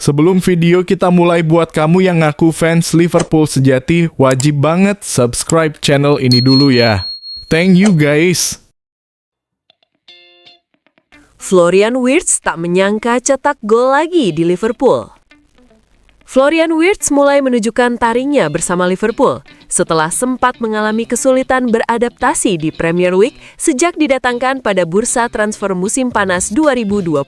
Sebelum video kita mulai, buat kamu yang ngaku fans Liverpool sejati, wajib banget subscribe channel ini dulu ya. Thank you guys. Florian Wirtz tak menyangka cetak gol lagi di Liverpool. Florian Wirtz mulai menunjukkan taringnya bersama Liverpool setelah sempat mengalami kesulitan beradaptasi di Premier League sejak didatangkan pada bursa transfer musim panas 2025.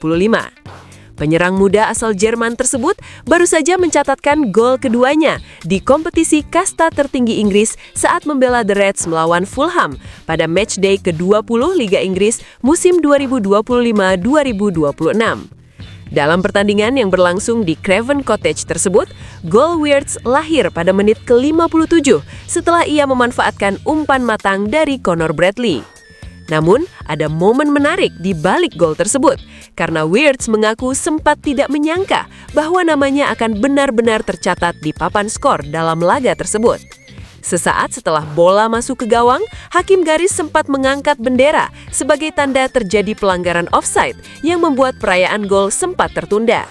Penyerang muda asal Jerman tersebut baru saja mencatatkan gol keduanya di kompetisi kasta tertinggi Inggris saat membela The Reds melawan Fulham pada matchday ke-20 Liga Inggris musim 2025-2026. Dalam pertandingan yang berlangsung di Craven Cottage tersebut, gol Wirtz lahir pada menit ke-57 setelah ia memanfaatkan umpan matang dari Connor Bradley. Namun, ada momen menarik di balik gol tersebut, karena Wirtz mengaku sempat tidak menyangka bahwa namanya akan benar-benar tercatat di papan skor dalam laga tersebut. Sesaat setelah bola masuk ke gawang, hakim garis sempat mengangkat bendera sebagai tanda terjadi pelanggaran offside yang membuat perayaan gol sempat tertunda.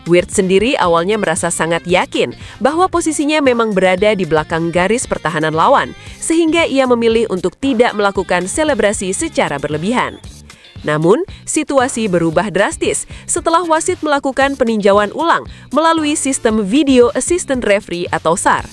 Wirtz sendiri awalnya merasa sangat yakin bahwa posisinya memang berada di belakang garis pertahanan lawan, sehingga ia memilih untuk tidak melakukan selebrasi secara berlebihan. Namun, situasi berubah drastis setelah wasit melakukan peninjauan ulang melalui sistem Video Assistant Referee atau SAR.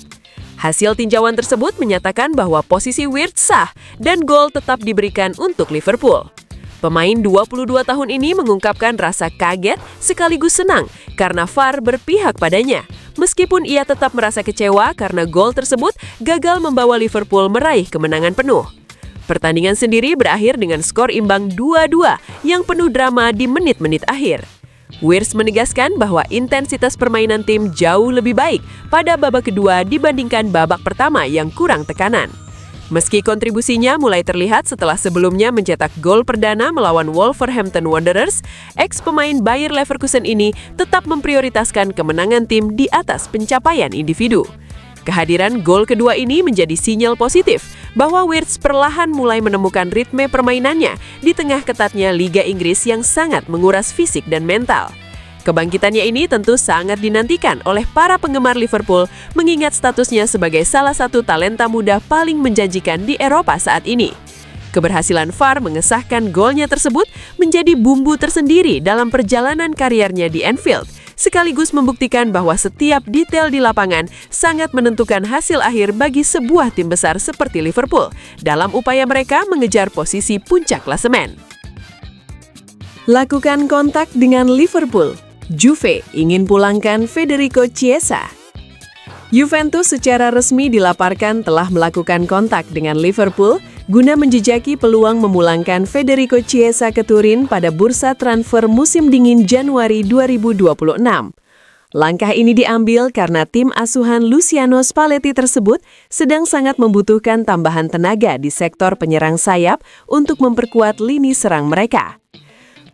Hasil tinjauan tersebut menyatakan bahwa posisi Wirtz sah dan gol tetap diberikan untuk Liverpool. Pemain 22 tahun ini mengungkapkan rasa kaget sekaligus senang karena VAR berpihak padanya, meskipun ia tetap merasa kecewa karena gol tersebut gagal membawa Liverpool meraih kemenangan penuh. Pertandingan sendiri berakhir dengan skor imbang 2-2 yang penuh drama di menit-menit akhir. Wirtz menegaskan bahwa intensitas permainan tim jauh lebih baik pada babak kedua dibandingkan babak pertama yang kurang tekanan. Meski kontribusinya mulai terlihat setelah sebelumnya mencetak gol perdana melawan Wolverhampton Wanderers, ex-pemain Bayer Leverkusen ini tetap memprioritaskan kemenangan tim di atas pencapaian individu. Kehadiran gol kedua ini menjadi sinyal positif bahwa Wirtz perlahan mulai menemukan ritme permainannya di tengah ketatnya Liga Inggris yang sangat menguras fisik dan mental. Kebangkitannya ini tentu sangat dinantikan oleh para penggemar Liverpool mengingat statusnya sebagai salah satu talenta muda paling menjanjikan di Eropa saat ini. Keberhasilan VAR mengesahkan golnya tersebut menjadi bumbu tersendiri dalam perjalanan kariernya di Anfield, sekaligus membuktikan bahwa setiap detail di lapangan sangat menentukan hasil akhir bagi sebuah tim besar seperti Liverpool dalam upaya mereka mengejar posisi puncak klasemen. Lakukan kontak dengan Liverpool. Juve ingin pulangkan Federico Chiesa. Juventus secara resmi dilaporkan telah melakukan kontak dengan Liverpool guna menjejaki peluang memulangkan Federico Chiesa ke Turin pada bursa transfer musim dingin Januari 2026. Langkah ini diambil karena tim asuhan Luciano Spalletti tersebut sedang sangat membutuhkan tambahan tenaga di sektor penyerang sayap untuk memperkuat lini serang mereka.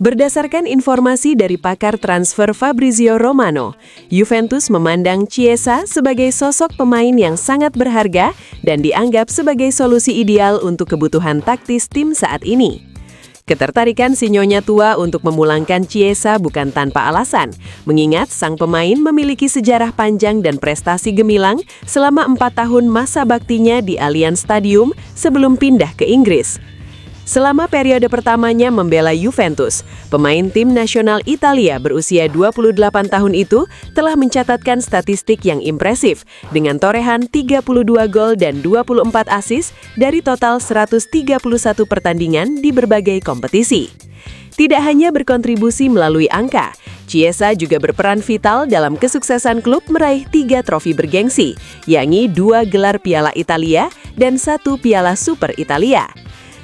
Berdasarkan informasi dari pakar transfer Fabrizio Romano, Juventus memandang Chiesa sebagai sosok pemain yang sangat berharga dan dianggap sebagai solusi ideal untuk kebutuhan taktis tim saat ini. Ketertarikan si nyonya tua untuk memulangkan Chiesa bukan tanpa alasan, mengingat sang pemain memiliki sejarah panjang dan prestasi gemilang selama 4 tahun masa baktinya di Allianz Stadium sebelum pindah ke Inggris. Selama periode pertamanya membela Juventus, pemain tim nasional Italia berusia 28 tahun itu telah mencatatkan statistik yang impresif dengan torehan 32 gol dan 24 assist dari total 131 pertandingan di berbagai kompetisi. Tidak hanya berkontribusi melalui angka, Chiesa juga berperan vital dalam kesuksesan klub meraih 3 trofi bergengsi, yakni 2 gelar Piala Italia dan 1 Piala Super Italia.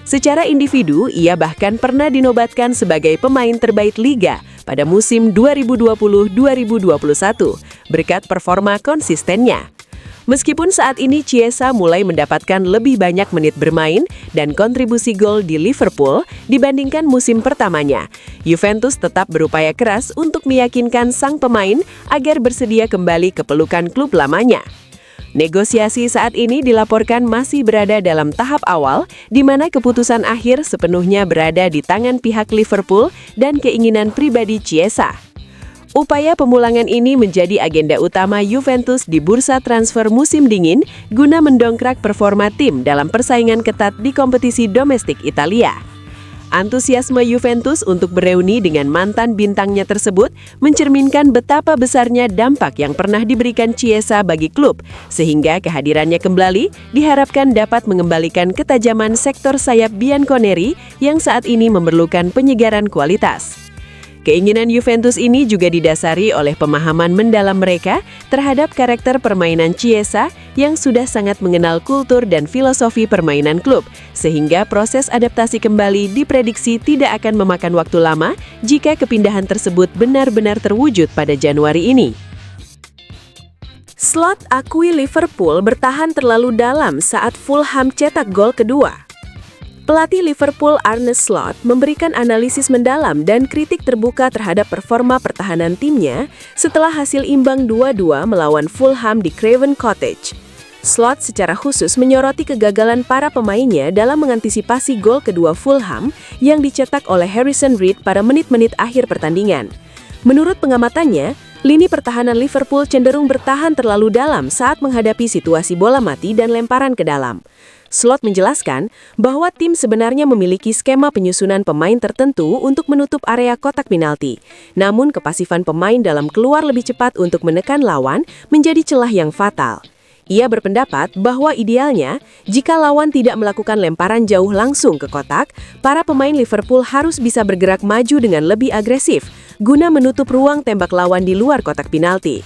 Secara individu, ia bahkan pernah dinobatkan sebagai pemain terbaik Liga pada musim 2020-2021, berkat performa konsistennya. Meskipun saat ini Chiesa mulai mendapatkan lebih banyak menit bermain dan kontribusi gol di Liverpool dibandingkan musim pertamanya, Juventus tetap berupaya keras untuk meyakinkan sang pemain agar bersedia kembali ke pelukan klub lamanya. Negosiasi saat ini dilaporkan masih berada dalam tahap awal, di mana keputusan akhir sepenuhnya berada di tangan pihak Liverpool dan keinginan pribadi Chiesa. Upaya pemulangan ini menjadi agenda utama Juventus di bursa transfer musim dingin guna mendongkrak performa tim dalam persaingan ketat di kompetisi domestik Italia. Antusiasme Juventus untuk bereuni dengan mantan bintangnya tersebut mencerminkan betapa besarnya dampak yang pernah diberikan Chiesa bagi klub, sehingga kehadirannya kembali diharapkan dapat mengembalikan ketajaman sektor sayap bianconeri yang saat ini memerlukan penyegaran kualitas. Keinginan Juventus ini juga didasari oleh pemahaman mendalam mereka terhadap karakter permainan Chiesa yang sudah sangat mengenal kultur dan filosofi permainan klub, sehingga proses adaptasi kembali diprediksi tidak akan memakan waktu lama jika kepindahan tersebut benar-benar terwujud pada Januari ini. Slot akui Liverpool bertahan terlalu dalam saat Fulham cetak gol kedua. Pelatih Liverpool Arne Slot memberikan analisis mendalam dan kritik terbuka terhadap performa pertahanan timnya setelah hasil imbang 2-2 melawan Fulham di Craven Cottage. Slot secara khusus menyoroti kegagalan para pemainnya dalam mengantisipasi gol kedua Fulham yang dicetak oleh Harrison Reed pada menit-menit akhir pertandingan. Menurut pengamatannya, lini pertahanan Liverpool cenderung bertahan terlalu dalam saat menghadapi situasi bola mati dan lemparan ke dalam. Slot menjelaskan bahwa tim sebenarnya memiliki skema penyusunan pemain tertentu untuk menutup area kotak penalti. Namun kepasifan pemain dalam keluar lebih cepat untuk menekan lawan menjadi celah yang fatal. Ia berpendapat bahwa idealnya, jika lawan tidak melakukan lemparan jauh langsung ke kotak, para pemain Liverpool harus bisa bergerak maju dengan lebih agresif, guna menutup ruang tembak lawan di luar kotak penalti.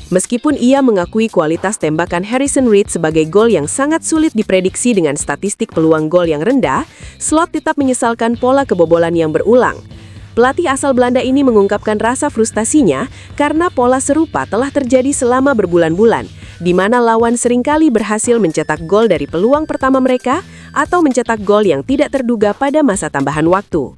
Meskipun ia mengakui kualitas tembakan Harrison Reed sebagai gol yang sangat sulit diprediksi dengan statistik peluang gol yang rendah, Slot tetap menyesalkan pola kebobolan yang berulang. Pelatih asal Belanda ini mengungkapkan rasa frustasinya karena pola serupa telah terjadi selama berbulan-bulan, di mana lawan seringkali berhasil mencetak gol dari peluang pertama mereka atau mencetak gol yang tidak terduga pada masa tambahan waktu.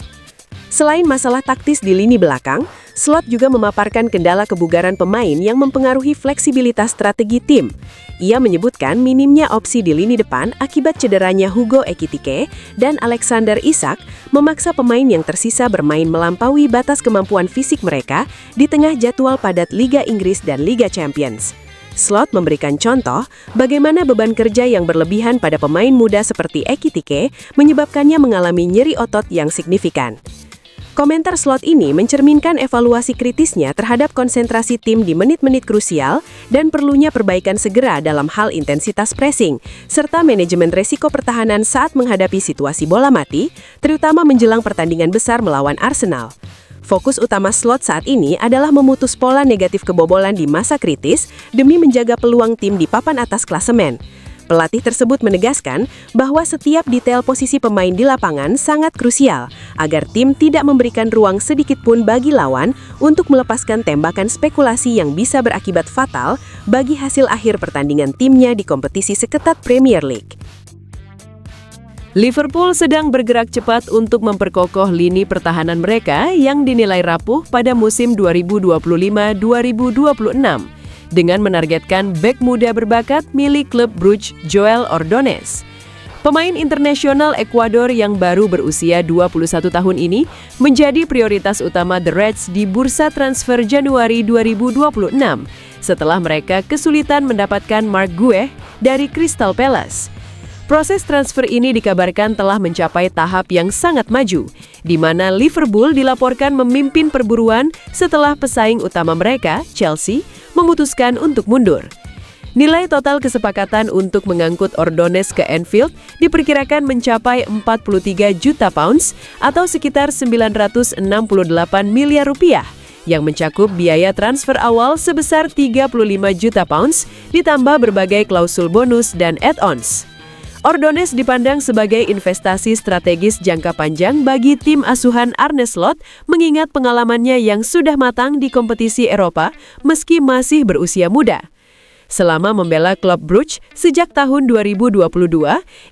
Selain masalah taktis di lini belakang, Slot juga memaparkan kendala kebugaran pemain yang mempengaruhi fleksibilitas strategi tim. Ia menyebutkan minimnya opsi di lini depan akibat cederanya Hugo Ekitike dan Alexander Isak memaksa pemain yang tersisa bermain melampaui batas kemampuan fisik mereka di tengah jadwal padat Liga Inggris dan Liga Champions. Slot memberikan contoh bagaimana beban kerja yang berlebihan pada pemain muda seperti Ekitike menyebabkannya mengalami nyeri otot yang signifikan. Komentar Slot ini mencerminkan evaluasi kritisnya terhadap konsentrasi tim di menit-menit krusial dan perlunya perbaikan segera dalam hal intensitas pressing, serta manajemen resiko pertahanan saat menghadapi situasi bola mati, terutama menjelang pertandingan besar melawan Arsenal. Fokus utama Slot saat ini adalah memutus pola negatif kebobolan di masa kritis demi menjaga peluang tim di papan atas klasemen. Pelatih tersebut menegaskan bahwa setiap detail posisi pemain di lapangan sangat krusial agar tim tidak memberikan ruang sedikit pun bagi lawan untuk melepaskan tembakan spekulasi yang bisa berakibat fatal bagi hasil akhir pertandingan timnya di kompetisi seketat Premier League. Liverpool sedang bergerak cepat untuk memperkokoh lini pertahanan mereka yang dinilai rapuh pada musim 2025-2026. Dengan menargetkan bek muda berbakat milik klub Bruges Joel Ordonez. Pemain internasional Ekuador yang baru berusia 21 tahun ini menjadi prioritas utama The Reds di bursa transfer Januari 2026 setelah mereka kesulitan mendapatkan Marc Guéhi dari Crystal Palace. Proses transfer ini dikabarkan telah mencapai tahap yang sangat maju, di mana Liverpool dilaporkan memimpin perburuan setelah pesaing utama mereka, Chelsea, memutuskan untuk mundur. Nilai total kesepakatan untuk mengangkut Ordonez ke Anfield diperkirakan mencapai 43 juta pounds atau sekitar 968 miliar rupiah, yang mencakup biaya transfer awal sebesar 35 juta pounds ditambah berbagai klausul bonus dan add-ons. Ordonez dipandang sebagai investasi strategis jangka panjang bagi tim asuhan Arne Slot mengingat pengalamannya yang sudah matang di kompetisi Eropa meski masih berusia muda. Selama membela klub Bruges sejak tahun 2022,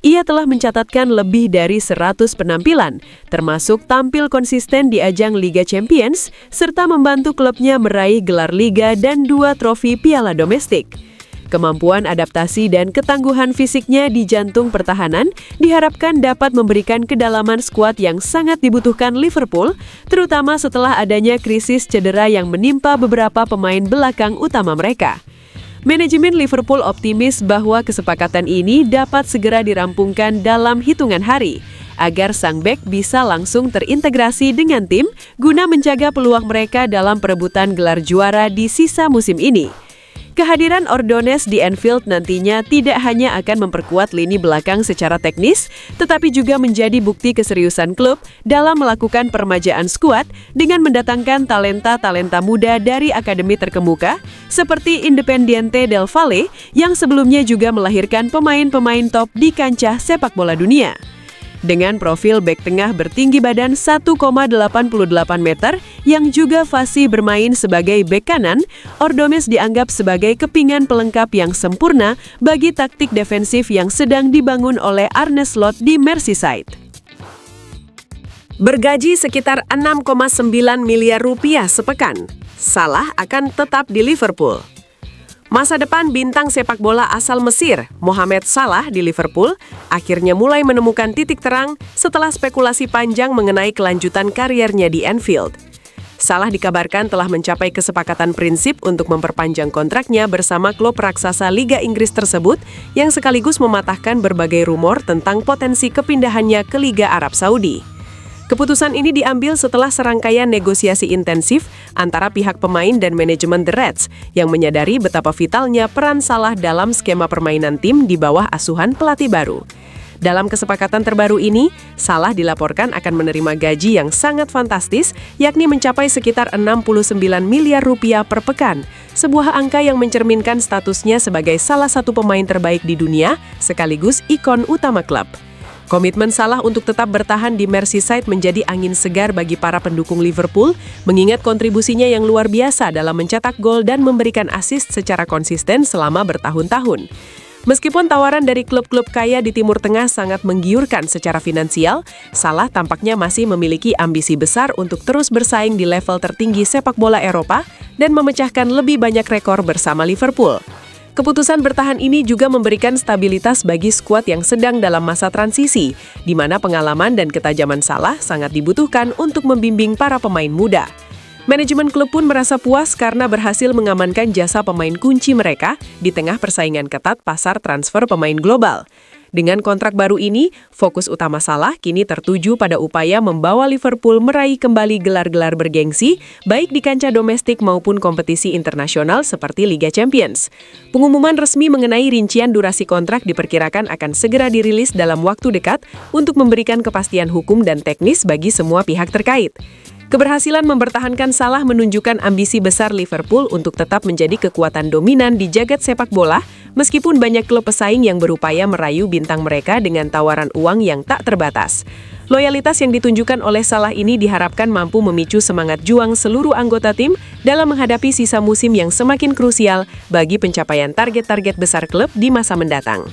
ia telah mencatatkan lebih dari 100 penampilan, termasuk tampil konsisten di ajang Liga Champions, serta membantu klubnya meraih gelar Liga dan 2 trofi piala domestik. Kemampuan adaptasi dan ketangguhan fisiknya di jantung pertahanan diharapkan dapat memberikan kedalaman skuad yang sangat dibutuhkan Liverpool, terutama setelah adanya krisis cedera yang menimpa beberapa pemain belakang utama mereka. Manajemen Liverpool optimis bahwa kesepakatan ini dapat segera dirampungkan dalam hitungan hari, agar sang bek bisa langsung terintegrasi dengan tim guna menjaga peluang mereka dalam perebutan gelar juara di sisa musim ini. Kehadiran Ordonez di Anfield nantinya tidak hanya akan memperkuat lini belakang secara teknis, tetapi juga menjadi bukti keseriusan klub dalam melakukan peremajaan skuad dengan mendatangkan talenta-talenta muda dari akademi terkemuka seperti Independiente del Valle yang sebelumnya juga melahirkan pemain-pemain top di kancah sepak bola dunia. Dengan profil bek tengah bertinggi badan 1,88 meter yang juga fasih bermain sebagai bek kanan, Ordonez dianggap sebagai kepingan pelengkap yang sempurna bagi taktik defensif yang sedang dibangun oleh Arne Slot di Merseyside. Bergaji sekitar 6,9 miliar rupiah sepekan, Salah akan tetap di Liverpool. Masa depan bintang sepak bola asal Mesir, Mohamed Salah di Liverpool, akhirnya mulai menemukan titik terang setelah spekulasi panjang mengenai kelanjutan kariernya di Anfield. Salah dikabarkan telah mencapai kesepakatan prinsip untuk memperpanjang kontraknya bersama klub raksasa Liga Inggris tersebut yang sekaligus mematahkan berbagai rumor tentang potensi kepindahannya ke Liga Arab Saudi. Keputusan ini diambil setelah serangkaian negosiasi intensif antara pihak pemain dan manajemen The Reds yang menyadari betapa vitalnya peran Salah dalam skema permainan tim di bawah asuhan pelatih baru. Dalam kesepakatan terbaru ini, Salah dilaporkan akan menerima gaji yang sangat fantastis, yakni mencapai sekitar 69 miliar rupiah per pekan, sebuah angka yang mencerminkan statusnya sebagai salah satu pemain terbaik di dunia, sekaligus ikon utama klub. Komitmen Salah untuk tetap bertahan di Merseyside menjadi angin segar bagi para pendukung Liverpool, mengingat kontribusinya yang luar biasa dalam mencetak gol dan memberikan assist secara konsisten selama bertahun-tahun. Meskipun tawaran dari klub-klub kaya di Timur Tengah sangat menggiurkan secara finansial, Salah tampaknya masih memiliki ambisi besar untuk terus bersaing di level tertinggi sepak bola Eropa dan memecahkan lebih banyak rekor bersama Liverpool. Keputusan bertahan ini juga memberikan stabilitas bagi skuad yang sedang dalam masa transisi, di mana pengalaman dan ketajaman Salah sangat dibutuhkan untuk membimbing para pemain muda. Manajemen klub pun merasa puas karena berhasil mengamankan jasa pemain kunci mereka di tengah persaingan ketat pasar transfer pemain global. Dengan kontrak baru ini, fokus utama Salah kini tertuju pada upaya membawa Liverpool meraih kembali gelar-gelar bergengsi, baik di kancah domestik maupun kompetisi internasional seperti Liga Champions. Pengumuman resmi mengenai rincian durasi kontrak diperkirakan akan segera dirilis dalam waktu dekat untuk memberikan kepastian hukum dan teknis bagi semua pihak terkait. Keberhasilan mempertahankan Salah menunjukkan ambisi besar Liverpool untuk tetap menjadi kekuatan dominan di jagat sepak bola, meskipun banyak klub pesaing yang berupaya merayu bintang mereka dengan tawaran uang yang tak terbatas. Loyalitas yang ditunjukkan oleh Salah ini diharapkan mampu memicu semangat juang seluruh anggota tim dalam menghadapi sisa musim yang semakin krusial bagi pencapaian target-target besar klub di masa mendatang.